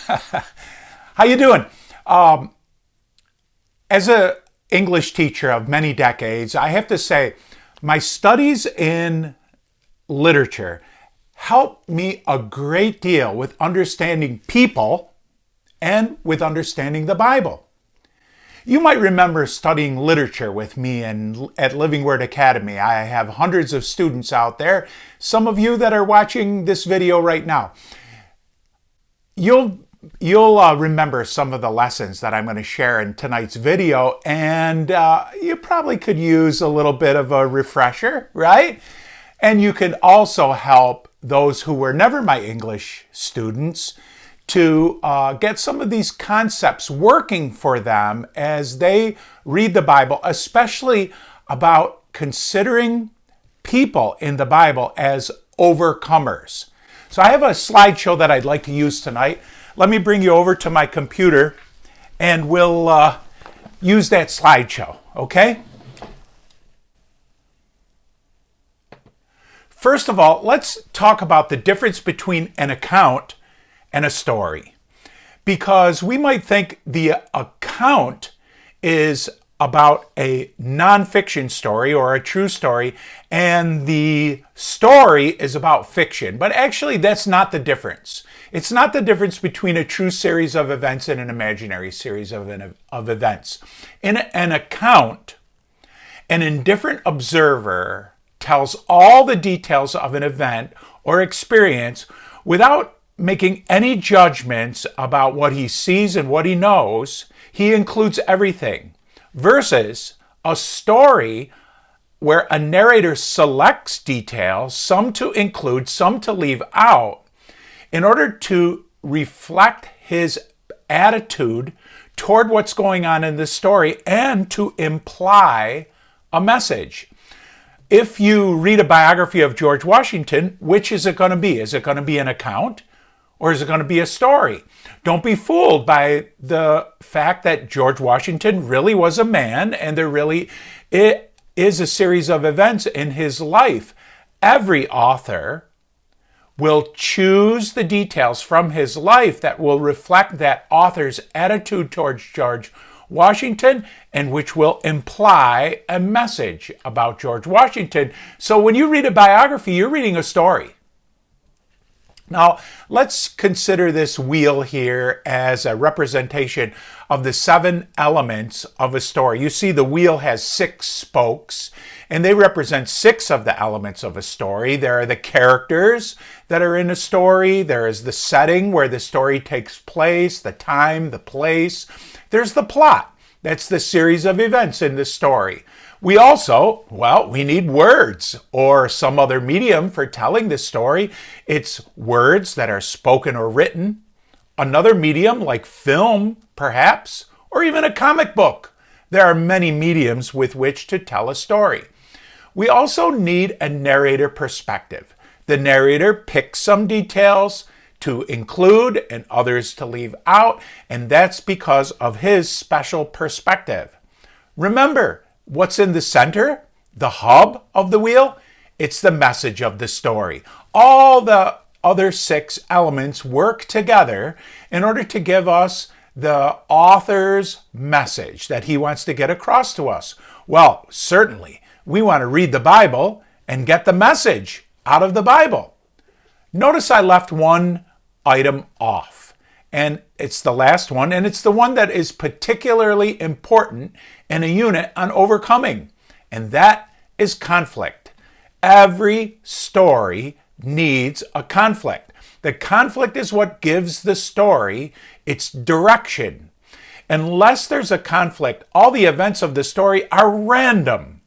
How you doing? As a English teacher of many decades, I have to say my studies in literature help me a great deal with understanding people and with understanding the Bible. You might remember studying literature with me at Living Word Academy. I have hundreds of students out there, some of you that are watching this video right now. You'll remember some of the lessons that I'm going to share in tonight's video, and you probably could use a little bit of a refresher, right? And you can also help those who were never my English students to get some of these concepts working for them as they read the Bible, especially about considering people in the Bible as overcomers. So I have a slideshow that I'd like to use tonight. Let me bring you over to my computer and we'll use that slideshow, okay? First of all, let's talk about the difference between an account and a story. Because we might think the account is about a nonfiction story or a true story, and the story is about fiction. But actually, that's not the difference. It's not the difference between a true series of events and an imaginary series of events. In an account, an indifferent observer tells all the details of an event or experience without making any judgments about what he sees and what he knows. He includes everything. Versus a story where a narrator selects details, some to include, some to leave out, in order to reflect his attitude toward what's going on in the story and to imply a message. If you read a biography of George Washington, which is it going to be? Is it going to be an account or is it going to be a story? Don't be fooled by the fact that George Washington really was a man and there really is a series of events in his life. Every author will choose the details from his life that will reflect that author's attitude towards George Washington and which will imply a message about George Washington. So when you read a biography, you're reading a story. Now, let's consider this wheel here as a representation of the 7 elements of a story. You see the wheel has 6 spokes, and they represent 6 of the elements of a story. There are the characters that are in a story. There is the setting where the story takes place, the time, the place. There's the plot. That's the series of events in the story. We also, we need words or some other medium for telling the story. It's words that are spoken or written. Another medium like film, perhaps, or even a comic book. There are many mediums with which to tell a story. We also need a narrator perspective. The narrator picks some details to include and others to leave out, and that's because of his special perspective. Remember, what's in the center, the hub of the wheel? It's the message of the story. All the other 6 elements work together in order to give us the author's message that he wants to get across to us. Well, certainly, we want to read the Bible and get the message out of the Bible. Notice I left one item off, and it's the last one, and it's the one that is particularly important in a unit on overcoming, and that is conflict. Every story needs a conflict. The conflict is what gives the story its direction. Unless there's a conflict, all the events of the story are random.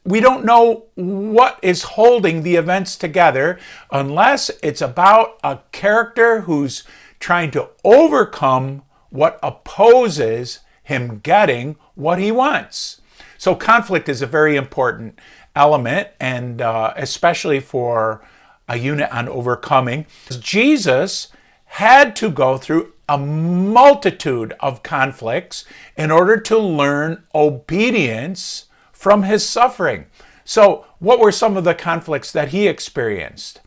We don't know what is holding the events together unless it's about a character who's trying to overcome what opposes him getting what he wants. So conflict is a very important element, and especially for a unit on overcoming. Jesus had to go through a multitude of conflicts in order to learn obedience from his suffering. So what were some of the conflicts that he experienced?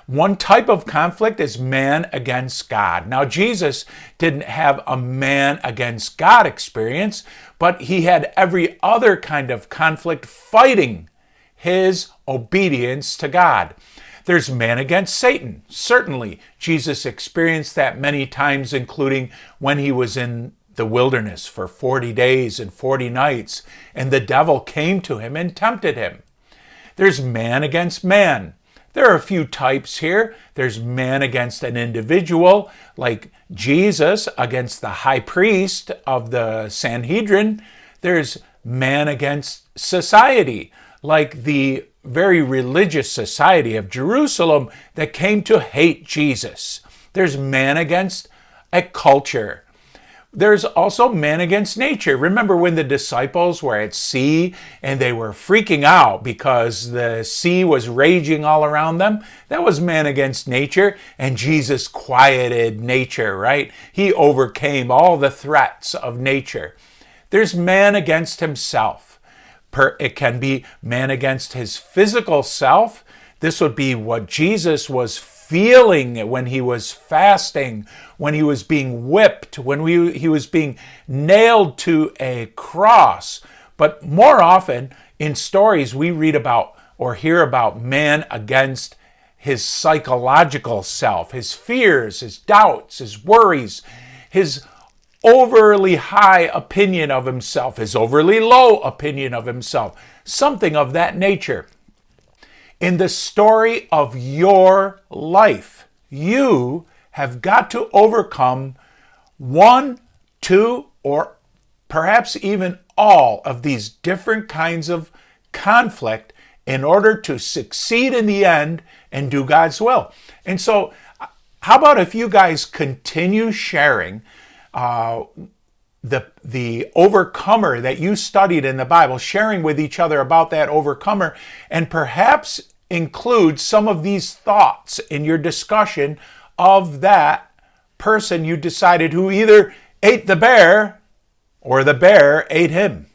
One type of conflict is man against God. Now, Jesus didn't have a man against God experience, but he had every other kind of conflict fighting his obedience to God. There's man against Satan. Certainly, Jesus experienced that many times, including when he was in the wilderness for 40 days and 40 nights, and the devil came to him and tempted him. There's man against man. There are a few types here. There's man against an individual, like Jesus against the high priest of the Sanhedrin. There's man against society, like the very religious society of Jerusalem that came to hate Jesus. There's man against a culture. There's also man against nature. Remember when the disciples were at sea and they were freaking out because the sea was raging all around them? That was man against nature, and Jesus quieted nature, right? He overcame all the threats of nature. There's man against himself. It can be man against his physical self. This would be what Jesus was feeling when he was fasting, when he was being whipped, when he was being nailed to a cross. But more often in stories we read about or hear about man against his psychological self, his fears, his doubts, his worries, his overly high opinion of himself, his overly low opinion of himself, something of that nature. In the story of your life, you have got to overcome one, two, or perhaps even all of these different kinds of conflict in order to succeed in the end and do God's will. And so, how about if you guys continue sharing the overcomer that you studied in the Bible, sharing with each other about that overcomer, and perhaps include some of these thoughts in your discussion of that person you decided who either ate the bear or the bear ate him.